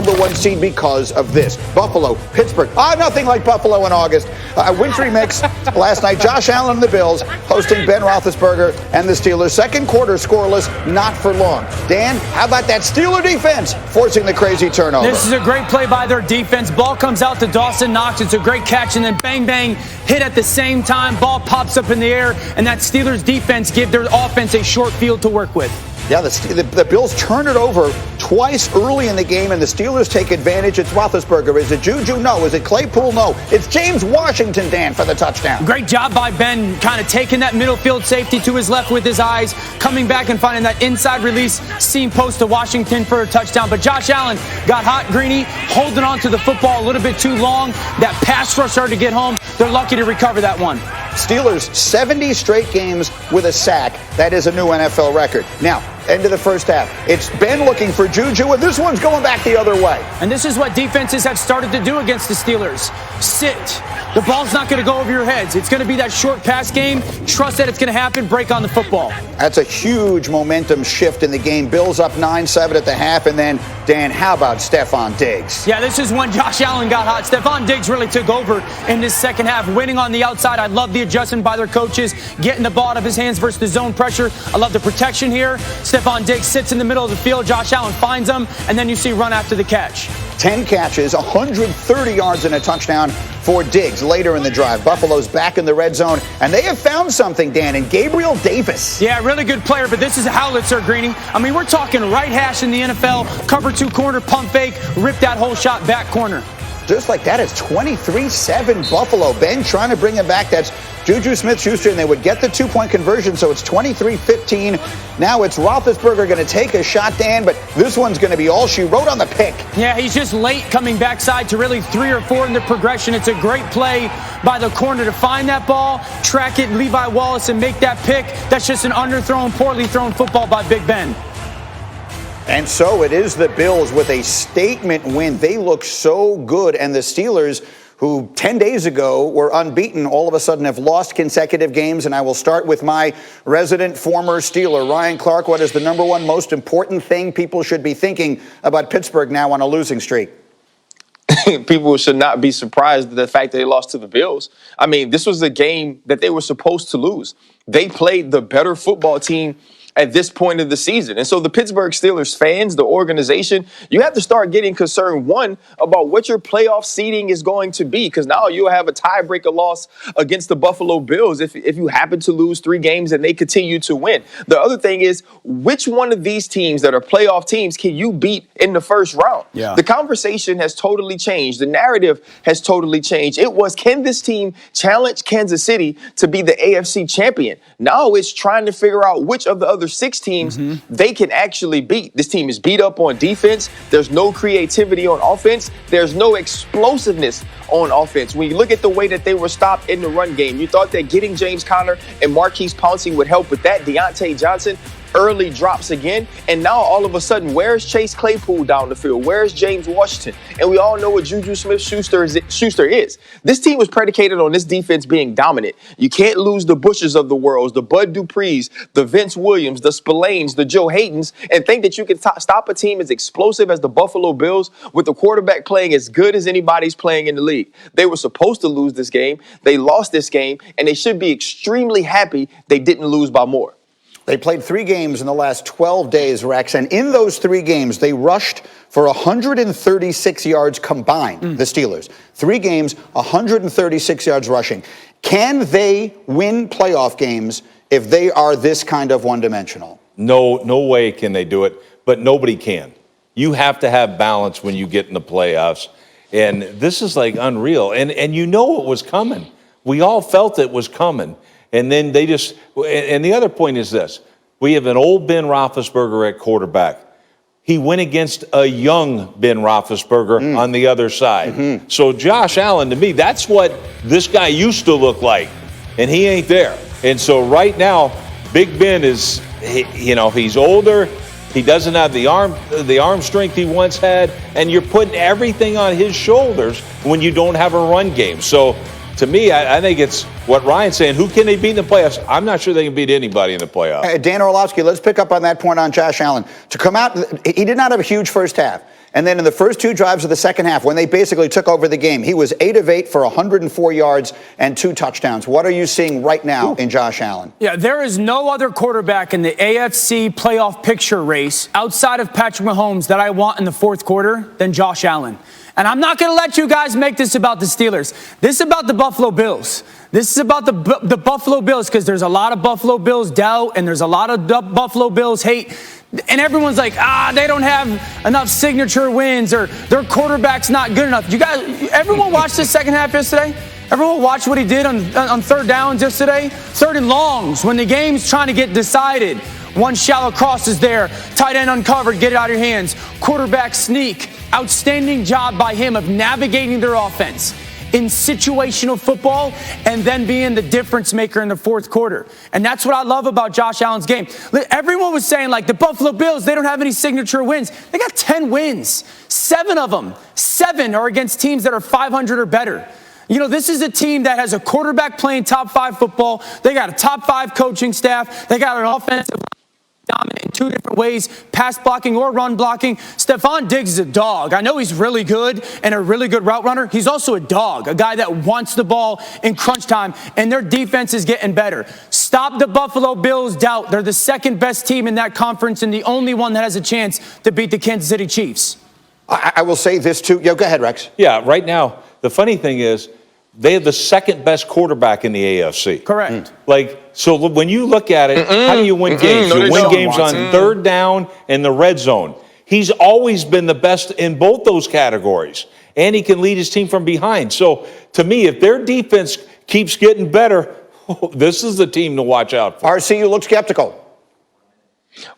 #1 seed because of this. Buffalo, Pittsburgh. Nothing like Buffalo in August. A wintry mix last night. Josh Allen and the Bills hosting Ben Roethlisberger and the Steelers. Second quarter scoreless, not for long. Dan, how about that Steeler defense forcing the crazy turnover? This is a great play by their defense. Ball comes out to Dawson Knox. It's a great catch, and then bang, bang, hit at the same time. Ball pops up in the air, and that Steelers defense give their offense a short field to work with. Yeah, the Bills turn it over twice early in the game, and the Steelers take advantage. It's Roethlisberger. Is it Juju? No. Is it Claypool? No. It's James Washington, Dan, for the touchdown. Great job by Ben, kind of taking that middle field safety to his left with his eyes, coming back and finding that inside release seam post to Washington for a touchdown. But Josh Allen got hot, Greeny, holding on to the football a little bit too long. That pass rush started to get home. They're lucky to recover that one. Steelers, 70 straight games with a sack. That is a new NFL record. Now, end of the first half. It's Ben looking for Juju, and this one's going back the other way. And this is what defenses have started to do against the Steelers. Sit. The ball's not going to go over your heads. It's going to be that short pass game. Trust that it's going to happen. Break on the football. That's a huge momentum shift in the game. Bills up 9-7 at the half, and then, Dan, how about Stephon Diggs? Yeah, this is when Josh Allen got hot. Stephon Diggs really took over in this second half, winning on the outside. I love the adjustment by their coaches, getting the ball out of his hands versus the zone pressure. I love the protection here. Stephon Diggs sits in the middle of the field. Josh Allen finds him, and then you see run after the catch. 10 catches, 130 yards and a touchdown for Diggs later in the drive. Buffalo's back in the red zone, and they have found something, Dan, in Gabriel Davis. Yeah, really good player, but this is a howitzer, Greeny. I mean, we're talking right hash in the NFL, cover two corner, pump fake, rip that whole shot back corner. Just like that, it's 23-7 Buffalo. Ben trying to bring him back. That's Juju Smith-Schuster, and they would get the two-point conversion, so it's 23-15. Now it's Roethlisberger going to take a shot, Dan, but this one's going to be all she wrote on the pick. Yeah, he's just late coming backside to really 3 or 4 in the progression. It's a great play by the corner to find that ball, track it, Levi Wallace, and make that pick. That's just an underthrown, poorly thrown football by Big Ben. And so it is the Bills with a statement win. They look so good, and the Steelers, who 10 days ago were unbeaten, all of a sudden have lost consecutive games. And I will start with my resident former Steeler, Ryan Clark. What is the #1 most important thing people should be thinking about Pittsburgh now on a losing streak? People should not be surprised at the fact that they lost to the Bills. I mean, this was a game that they were supposed to lose. They played the better football team at this point of the season. And so the Pittsburgh Steelers fans, the organization, you have to start getting concerned, one, about what your playoff seeding is going to be, because now you'll have a tiebreaker loss against the Buffalo Bills if you happen to lose 3 games and they continue to win. The other thing is, which one of these teams that are playoff teams can you beat in the first round? Yeah. The conversation has totally changed. The narrative has totally changed. It was, can this team challenge Kansas City to be the AFC champion? Now it's trying to figure out which of the other 6 teams they can actually beat. This team is beat up on defense. There's no creativity on offense. There's no explosiveness on offense. When you look at the way that they were stopped in the run game, you thought that getting James Conner and Marquise Pouncey would help with that. Deontay Johnson early drops again, and now all of a sudden, where's Chase Claypool down the field? Where's James Washington? And we all know what Juju Smith-Schuster is. This team was predicated on this defense being dominant. You can't lose the Bushes of the world, the Bud Duprees, the Vince Williams, the Spillanes, the Joe Haydens, and think that you can stop a team as explosive as the Buffalo Bills with the quarterback playing as good as anybody's playing in the league. They were supposed to lose this game. They lost this game, and they should be extremely happy they didn't lose by more. They played 3 games in the last 12 days, Rex, and in those 3 games, they rushed for 136 yards combined, the Steelers. 3 games, 136 yards rushing. Can they win playoff games if they are this kind of one-dimensional? No way can they do it, but nobody can. You have to have balance when you get in the playoffs, and this is like unreal. And you know it was coming. We all felt it was coming. And then they just, and the other point is this. We have an old Ben Roethlisberger at quarterback. He went against a young Ben Roethlisberger on the other side. So Josh Allen, to me, that's what this guy used to look like. And he ain't there. And so right now, Big Ben is, he's older. He doesn't have the arm strength he once had. And you're putting everything on his shoulders when you don't have a run game. So to me, I think it's what Ryan's saying. Who can they beat in the playoffs? I'm not sure they can beat anybody in the playoffs. Dan Orlovsky, let's pick up on that point on Josh Allen. To come out, he did not have a huge first half. And then in the first 2 drives of the second half, when they basically took over the game, he was 8 of 8 for 104 yards and 2 touchdowns. What are you seeing right now in Josh Allen? Yeah, there is no other quarterback in the AFC playoff picture race outside of Patrick Mahomes that I want in the fourth quarter than Josh Allen. And I'm not going to let you guys make this about the Steelers. This is about the Buffalo Bills. This is about the Buffalo Bills, because there's a lot of Buffalo Bills doubt and there's a lot of Buffalo Bills hate. And everyone's like, they don't have enough signature wins, or their quarterback's not good enough. You guys, everyone watched the second half yesterday? Everyone watched what he did on third downs yesterday? Third and longs, when the game's trying to get decided. One shallow cross is there. Tight end uncovered, get it out of your hands. Quarterback sneak. Outstanding job by him of navigating their offense in situational football and then being the difference maker in the fourth quarter. And that's what I love about Josh Allen's game. Everyone was saying, like, the Buffalo Bills, they don't have any signature wins. They got 10 wins. 7 of them. 7 are against teams that are 500 or better. You know, this is a team that has a quarterback playing top 5 football. They got a top 5 coaching staff. They got an offensive dominant in 2 different ways, pass blocking or run blocking. Stephon Diggs is a dog. I know he's really good and a really good route runner. He's also a dog, a guy that wants the ball in crunch time, and their defense is getting better. Stop the Buffalo Bills' doubt. They're the second best team in that conference and the only one that has a chance to beat the Kansas City Chiefs. I will say this too. Go ahead, Rex. Yeah, right now, the funny thing is, they have the second best quarterback in the AFC. Correct. So when you look at it, how do you win games? You win games on third down and the red zone. He's always been the best in both those categories, and he can lead his team from behind. So to me, if their defense keeps getting better, this is the team to watch out for. RC, you look skeptical.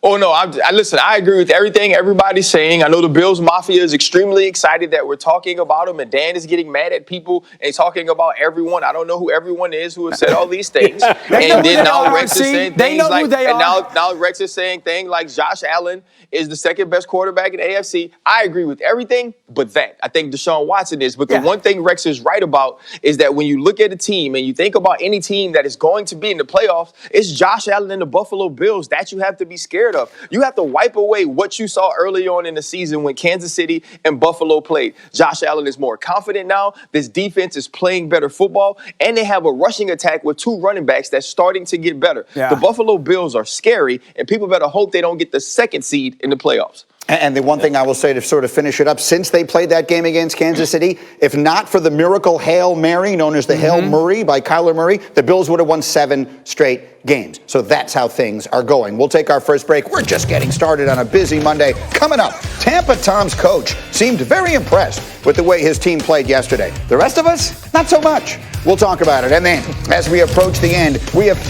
Oh, no, listen, I agree with everything everybody's saying. I know the Bills Mafia is extremely excited that we're talking about them, and Dan is getting mad at people and talking about everyone. I don't know who everyone is who has said all these things. And then now Rex is saying things like, and now Rex is saying things like Josh Allen is the second best quarterback in the AFC. I agree with everything but that. I think Deshaun Watson is. But the one thing Rex is right about is that when you look at a team and you think about any team that is going to be in the playoffs, it's Josh Allen and the Buffalo Bills that you have to be scared of. You have to wipe away what you saw early on in the season when Kansas City and Buffalo played. Josh Allen is more confident now. This defense is playing better football, and they have a rushing attack with 2 running backs that's starting to get better. The Buffalo Bills are scary, and people better hope they don't get the 2nd seed in the playoffs. And the one thing I will say to sort of finish it up, since they played that game against Kansas City, if not for the miracle Hail Mary, known as the Hail Murray by Kyler Murray, the Bills would have won 7 straight games. So that's how things are going. We'll take our first break. We're just getting started on a busy Monday. Coming up, Tampa Tom's coach seemed very impressed with the way his team played yesterday. The rest of us, not so much. We'll talk about it. And then, as we approach the end, we have